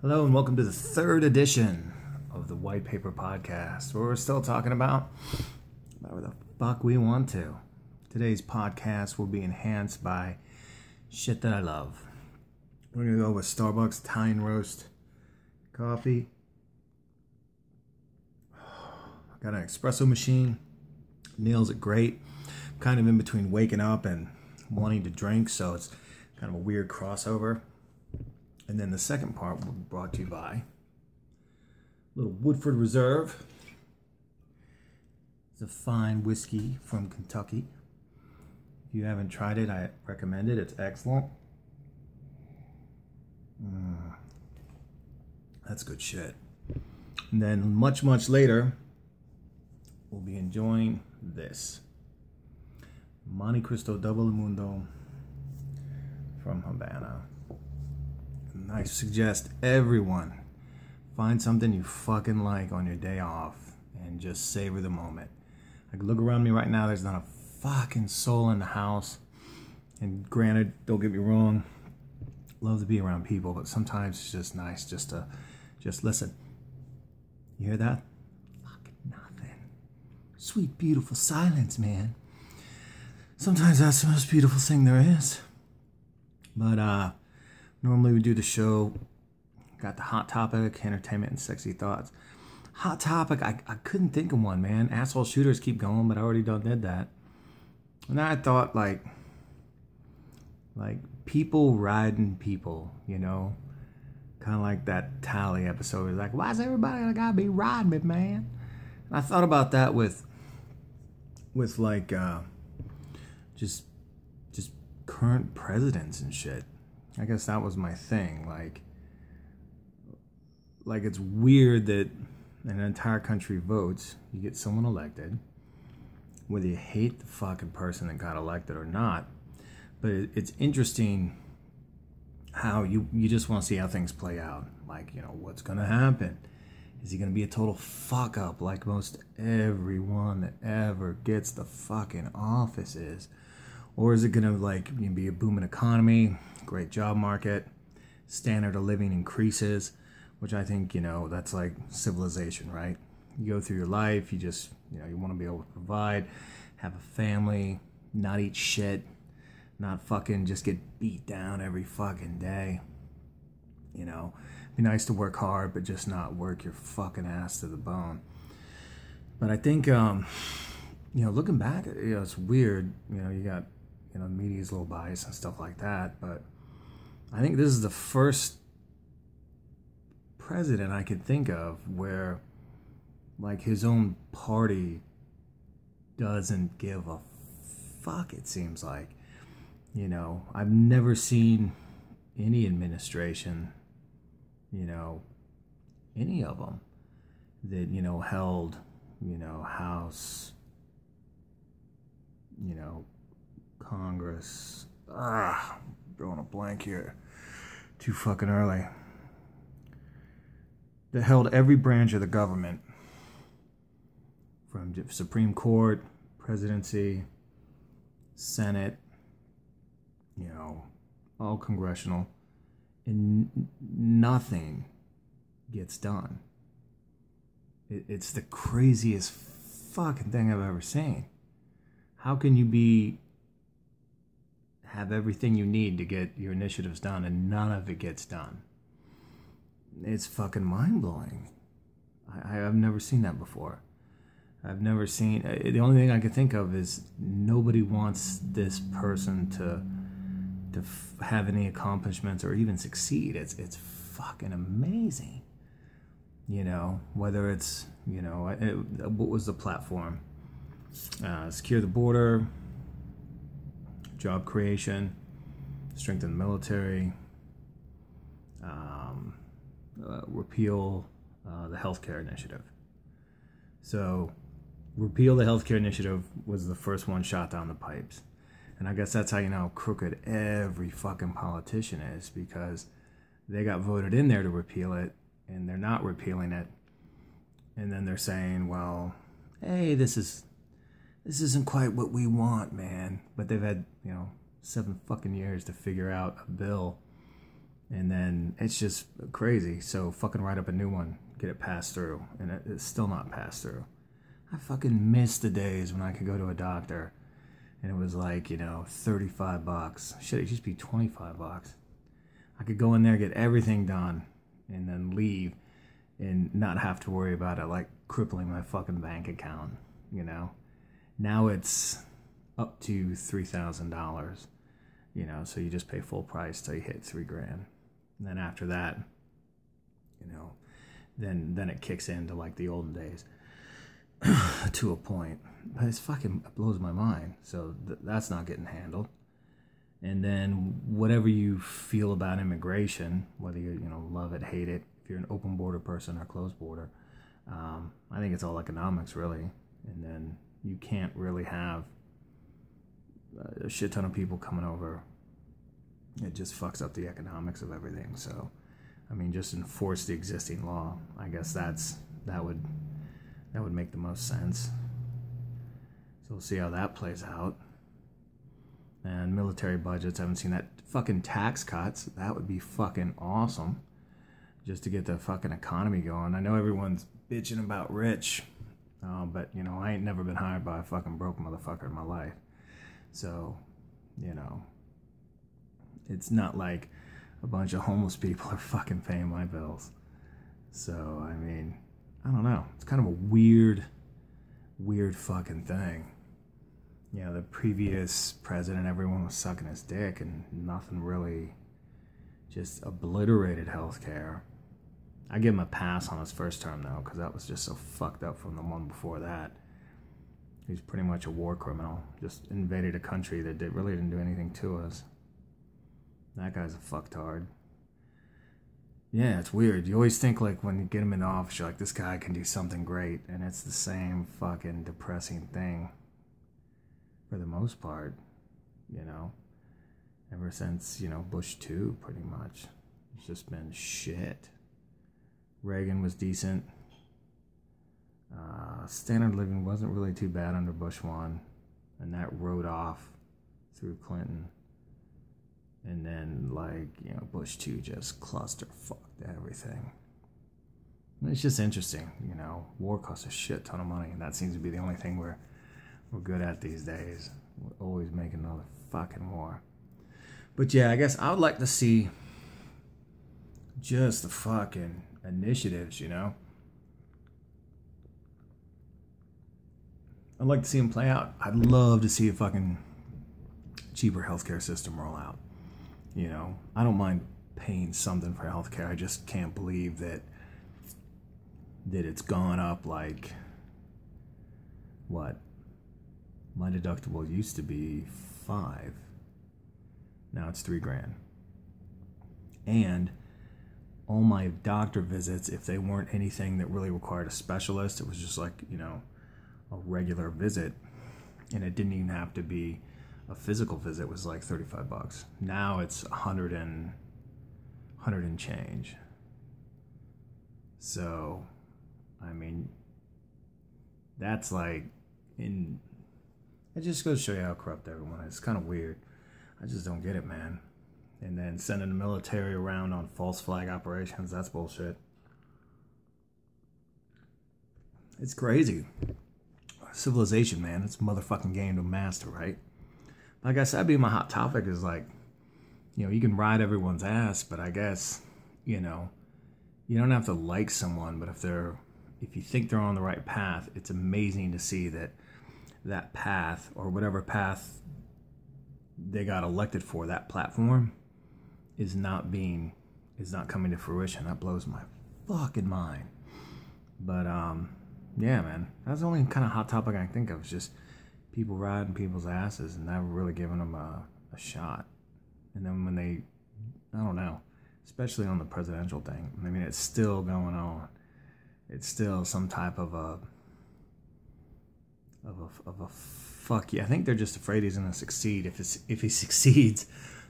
Hello and welcome to the third edition of the White Paper Podcast, where we're still talking about whatever the fuck we want to. Today's podcast will be enhanced by shit that I love. We're going to go with Starbucks Italian Roast coffee. I got an espresso machine. Nails it great. I'm kind of in between waking up and wanting to drink, so it's kind of a weird crossover. And then the second part will be brought to you by a little Woodford Reserve. It's a fine whiskey from Kentucky. If you haven't tried it, I recommend it. It's excellent. That's good shit. And then much later, we'll be enjoying this. Monte Cristo Double Mundo from Havana. And I suggest everyone find something you fucking like on your day off and just savor the moment. Like, look around me right now, there's not a fucking soul in the house. And granted, don't get me wrong, love to be around people, but sometimes it's just nice just to listen. You hear that? Fucking nothing. Sweet, beautiful silence, man. Sometimes that's the most beautiful thing there is. But normally we do the show, got the hot topic, entertainment, and sexy thoughts. Hot topic, I couldn't think of one, man. Asshole shooters keep going, but I already did that. And I thought, like people riding people, you know? Kind of like that Tally episode. It's like, why's everybody gotta be riding me, man? And I thought about that with like, just current presidents and shit. I guess that was my thing. Like it's weird that an entire country votes, you get someone elected, whether you hate the fucking person that got elected or not. But it's interesting how you just want to see how things play out. Like, you know, what's going to happen? Is he going to be a total fuck up like most everyone that ever gets the fucking office is? Or is it going to be a booming economy, great job market, standard of living increases, which I think, you know, that's like civilization, right? You go through your life, you just, you know, you want to be able to provide, have a family, not eat shit, not fucking just get beat down every fucking day. You know, be nice to work hard, but just not work your fucking ass to the bone. But I think, you know, looking back, you know, it's weird. You know, you got, you know, the media's a little biased and stuff like that. But I think this is the first president I could think of where, like, his own party doesn't give a fuck, it seems like. You know, I've never seen any administration, you know, any of them that, you know, held, you know, House, you know, Congress. Drawing a blank here. Too fucking early. That held every branch of the government, from Supreme Court, presidency, Senate, you know, all congressional, and nothing gets done. It's the craziest fucking thing I've ever seen. How can you have everything you need to get your initiatives done and none of it gets done? It's fucking mind-blowing. I've never seen that before. I've never seen... The only thing I can think of is nobody wants this person to have any accomplishments or even succeed. It's fucking amazing. You know, whether it's, you know, what was the platform? Secure the border, job creation, strengthen the military, repeal the healthcare initiative. So, repeal the healthcare initiative was the first one shot down the pipes. And I guess that's how you know how crooked every fucking politician is, because they got voted in there to repeal it, and they're not repealing it. And then they're saying, well, hey, this isn't quite what we want, man. But they've had, you know, 7 fucking years to figure out a bill And then it's just crazy. So fucking write up a new one, get it passed through, and it's still not passed through. I fucking miss the days when I could go to a doctor and it was like, 35 bucks. Shit, it used to be 25 bucks. I could go in there, get everything done, and then leave and not have to worry about it like crippling my fucking bank account, Now it's up to $3,000, so you just pay full price till you hit $3,000. And then after that, then it kicks into like the olden days to a point. But it blows my mind. So that's not getting handled. And then whatever you feel about immigration, whether you love it, hate it, if you're an open border person or closed border, I think it's all economics really. And then you can't really have a shit ton of people coming over. It just fucks up the economics of everything. So, just enforce the existing law. I guess that would make the most sense. So we'll see how that plays out. And military budgets, I haven't seen that. Fucking tax cuts, that would be fucking awesome. Just to get the fucking economy going. I know everyone's bitching about rich, but I ain't never been hired by a fucking broke motherfucker in my life. So, it's not like a bunch of homeless people are fucking paying my bills. So, I don't know. It's kind of a weird fucking thing. The previous president, everyone was sucking his dick and nothing really, just obliterated healthcare. I give him a pass on his first term though, because that was just so fucked up from the one before that. He's pretty much a war criminal. Just invaded a country that really didn't do anything to us. That guy's a fucktard. Yeah, it's weird. You always think like when you get him in office, you're like, this guy can do something great. And it's the same fucking depressing thing. For the most part, ever since, Bush 2, pretty much. It's just been shit. Reagan was decent. Standard living wasn't really too bad under Bush 1. And that rode off through Clinton. And then, Bush 2 just cluster-fucked everything. And it's just interesting, War costs a shit ton of money, and that seems to be the only thing we're good at these days. We're always making another fucking war. But yeah, I guess I would like to see just the fucking initiatives, I'd like to see them play out. I'd love to see a fucking cheaper healthcare system roll out. I don't mind paying something for healthcare. I just can't believe that it's gone up like, what? My deductible used to be $5,000. Now it's $3,000. And all my doctor visits, if they weren't anything that really required a specialist, it was just like, a regular visit. And it didn't even have to be a physical visit. It was like 35 bucks. Now it's 100 and change. So, that's like it just goes to show you how corrupt everyone is. It's kind of weird. I just don't get it, man. And then sending the military around on false flag operations, that's bullshit. It's crazy. Civilization, man. It's a motherfucking game to master, right? Like I said, that'd be my hot topic is like, you can ride everyone's ass, but I guess, you don't have to like someone, but if you think they're on the right path, it's amazing to see that path or whatever path they got elected for, that platform is not coming to fruition. That blows my fucking mind. But yeah, man, that's the only kind of hot topic I can think of. Is just people riding people's asses and never really giving them a shot. And then when they, I don't know, especially on the presidential thing, it's still going on. It's still some type of a fuck you. I think they're just afraid he's gonna succeed. If he succeeds,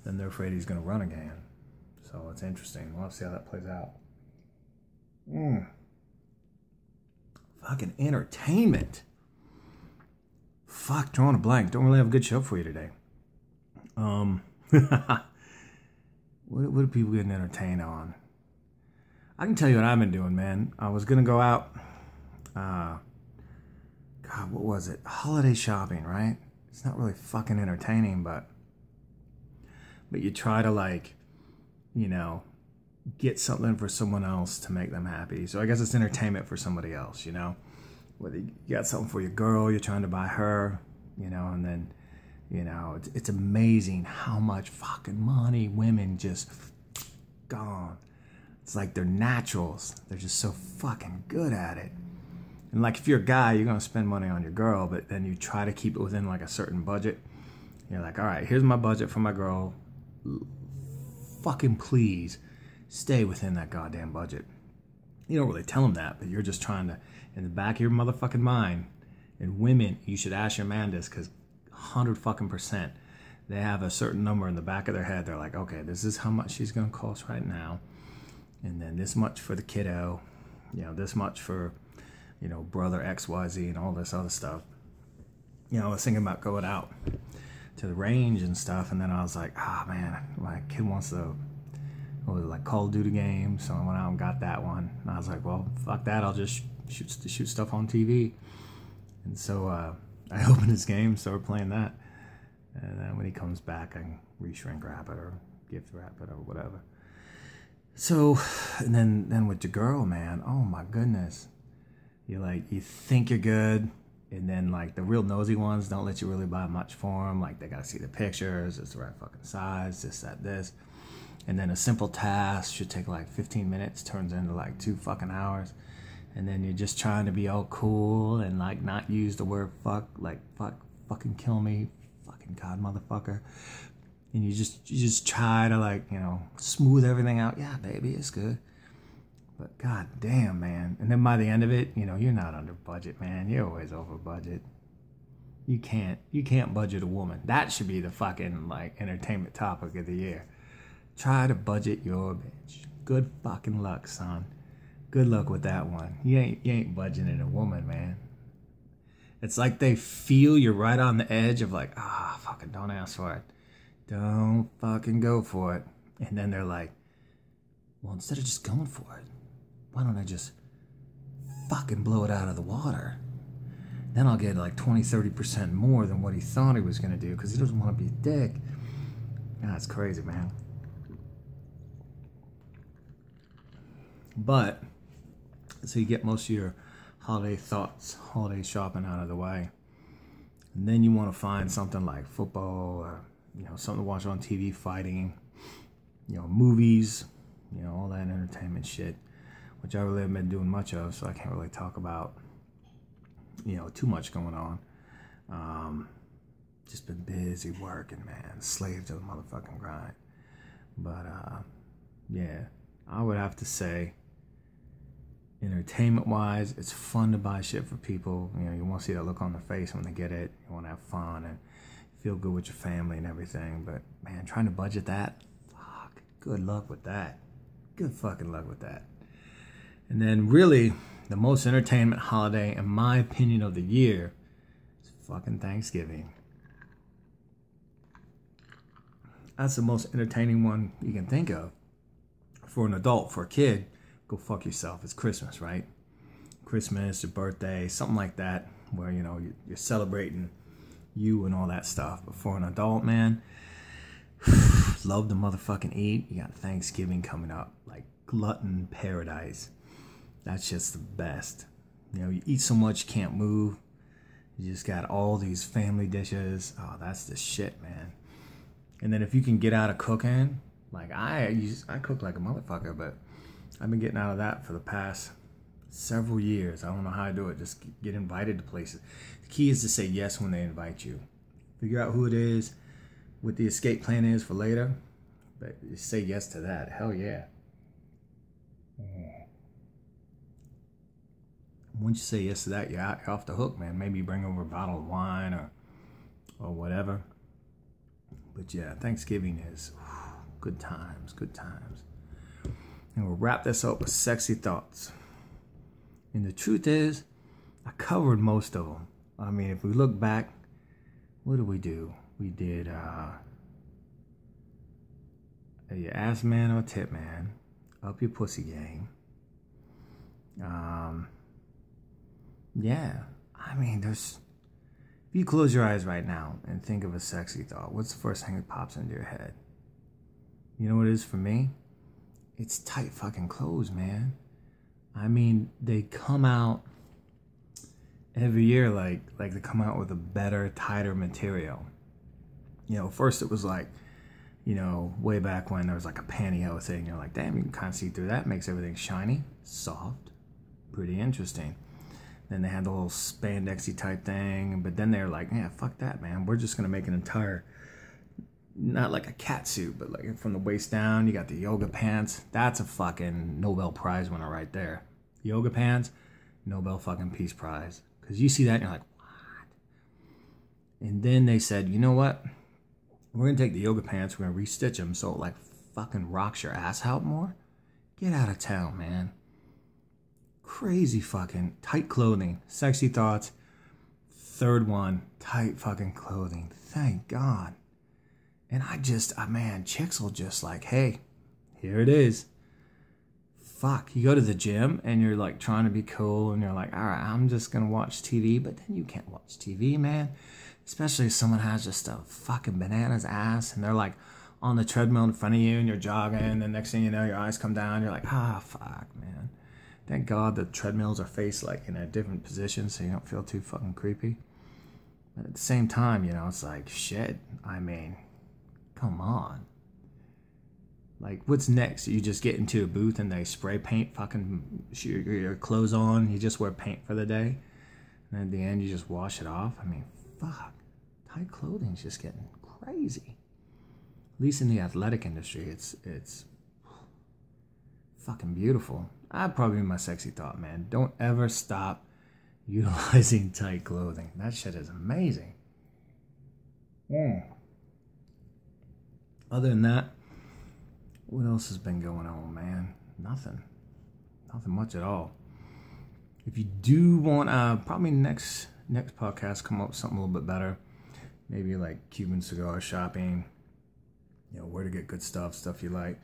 then they're afraid he's gonna run again. So it's interesting. We'll have to see how that plays out. Fucking entertainment. Fuck, drawing a blank. Don't really have a good show for you today. What What are people getting entertained on? I can tell you what I've been doing, man. I was gonna go out. God, what was it? Holiday shopping, right? It's not really fucking entertaining, but you try to, like, you know, get something for someone else to make them happy. So I guess it's entertainment for somebody else, you know? Whether you got something for your girl, you're trying to buy her, you know, and then, you know, it's amazing how much fucking money women just gone. It's like they're naturals. They're just so fucking good at it. And like, if you're a guy, you're gonna spend money on your girl, but then you try to keep it within like a certain budget. You're like, all right, here's my budget for my girl. Fucking please stay within that goddamn budget. You don't really tell them that, but you're just trying to, in the back of your motherfucking mind. And women, you should ask your man this, because 100% they have a certain number in the back of their head. They're like, okay, this is how much she's gonna cost right now, and then this much for the kiddo, you know, this much for, you know, brother XYZ and all this other stuff. You know, I was thinking about going out to the range and stuff, and then I was like, ah, man, my kid wants to, what was it, like Call of Duty game, so I went out and got that one. And I was like, well, fuck that, I'll just shoot stuff on TV. And so I opened his game, started playing that, and then when he comes back, I can re-shrink wrap it or gift wrap it or whatever. So, and then with your girl, man, oh my goodness, you think you're good, and then like the real nosy ones don't let you really buy much for them. Like, they gotta see the pictures, it's the right fucking size, this. And then a simple task should take like 15 minutes, turns into like 2 fucking hours. And then you're just trying to be all cool and like not use the word fuck, like fuck, fucking kill me, fucking God, motherfucker. And you just try to, like, you know, smooth everything out. Yeah, baby, it's good. But god damn, man. And then by the end of it, you know, you're not under budget, man. You're always over budget. You can't budget a woman. That should be the fucking, like, entertainment topic of the year. Try to budget your bitch. Good fucking luck, son. Good luck with that one. You ain't budgeting a woman, man. It's like they feel you're right on the edge of like, fucking don't ask for it. Don't fucking go for it. And then they're like, well, instead of just going for it, why don't I just fucking blow it out of the water? Then I'll get like 20-30% more than what he thought he was going to do, because he doesn't want to be a dick. That's crazy, man. But, so you get most of your holiday thoughts, holiday shopping out of the way. And then you want to find something like football, or, you know, something to watch on TV, fighting, you know, movies, you know, all that entertainment shit, which I really haven't been doing much of, so I can't really talk about, you know, too much going on. Just been busy working, man, slave to the motherfucking grind. But, yeah, I would have to say, entertainment-wise, it's fun to buy shit for people. You know, you want to see that look on their face when they get it. You want to have fun and feel good with your family and everything. But, man, trying to budget that, fuck, good luck with that. Good fucking luck with that. And then, really, the most entertainment holiday, in my opinion, of the year is fucking Thanksgiving. That's the most entertaining one you can think of. For an adult, for a kid, go fuck yourself. It's Christmas, right? Christmas, your birthday, something like that, where, you know, you're celebrating you and all that stuff. But for an adult, man, love to motherfucking eat. You got Thanksgiving coming up, like glutton paradise. That's just the best. You know, you eat so much you can't move. You just got all these family dishes. Oh, that's the shit, man. And then if you can get out of cooking, like I cook like a motherfucker, but I've been getting out of that for the past several years. I don't know how I do it. Just get invited to places. The key is to say yes when they invite you. Figure out who it is, what the escape plan is for later, but just say yes to that. Hell yeah. Once you say yes to that, you're off the hook, man. Maybe you bring over a bottle of wine or whatever. But yeah, Thanksgiving is good times, good times. And we'll wrap this up with sexy thoughts. And the truth is, I covered most of them. I mean, if we look back, what did we do? We did you ass man or tit man, up your pussy game. Yeah, I mean, if you close your eyes right now and think of a sexy thought, what's the first thing that pops into your head? You know what it is for me? It's tight fucking clothes, man. I mean, they come out every year like they come out with a better, tighter material. You know, first it was like, you know, way back when there was like a pantyhose thing. You're like, damn, you can kind of see through that. Makes everything shiny, soft, pretty interesting. Then they had the little spandexy type thing, but then they're like, yeah, fuck that, man. We're just gonna make an entire, not like a cat suit, but like from the waist down. You got the yoga pants. That's a fucking Nobel Prize winner right there. Yoga pants, Nobel fucking Peace Prize. Because you see that and you're like, what? And then they said, you know what? We're gonna take the yoga pants, we're gonna restitch them so it like fucking rocks your ass out more. Get out of town, man. Crazy fucking tight clothing. Sexy thoughts. Third one, tight fucking clothing. Thank God. And man, chicks will just like, hey, here it is. Fuck, you go to the gym and you're like trying to be cool and you're like, all right, I'm just gonna watch TV, but then you can't watch TV, man. Especially if someone has just a fucking bananas ass and they're like on the treadmill in front of you and you're jogging and the next thing you know, your eyes come down, you're like, fuck, man. Thank God the treadmills are faced like in a different position so you don't feel too fucking creepy. But at the same time, you know, it's like, shit, I mean, come on. Like, what's next? You just get into a booth and they spray paint fucking your clothes on. You just wear paint for the day. And at the end, you just wash it off. I mean, fuck. Tight clothing's just getting crazy. At least in the athletic industry, it's fucking beautiful. I'd probably be my sexy thought, man. Don't ever stop utilizing tight clothing. That shit is amazing. Yeah. Other than that, what else has been going on, man? Nothing much at all. If you do want, probably next podcast come up with something a little bit better. Maybe like Cuban cigar shopping, you know, where to get good stuff you like.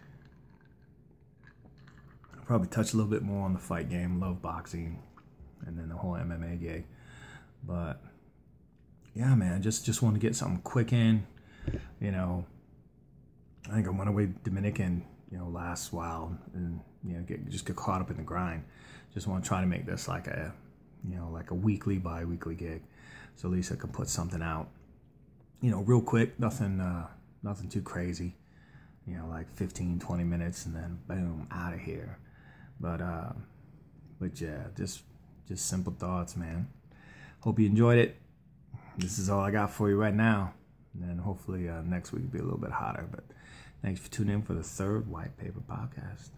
I'll probably touch a little bit more on the fight game, love boxing, and then the whole MMA gig. But yeah, man, just want to get something quick in, you know. I think I went away Dominican, you know, last while and, you know, get caught up in the grind. Just want to try to make this like a, you know, like a weekly, bi-weekly gig. So at least I can put something out, you know, real quick, nothing too crazy, you know, like 15, 20 minutes and then boom, out of here. But yeah, just simple thoughts, man. Hope you enjoyed it. This is all I got for you right now. And then hopefully next week will be a little bit hotter. But thanks for tuning in for the third White Paper Podcast.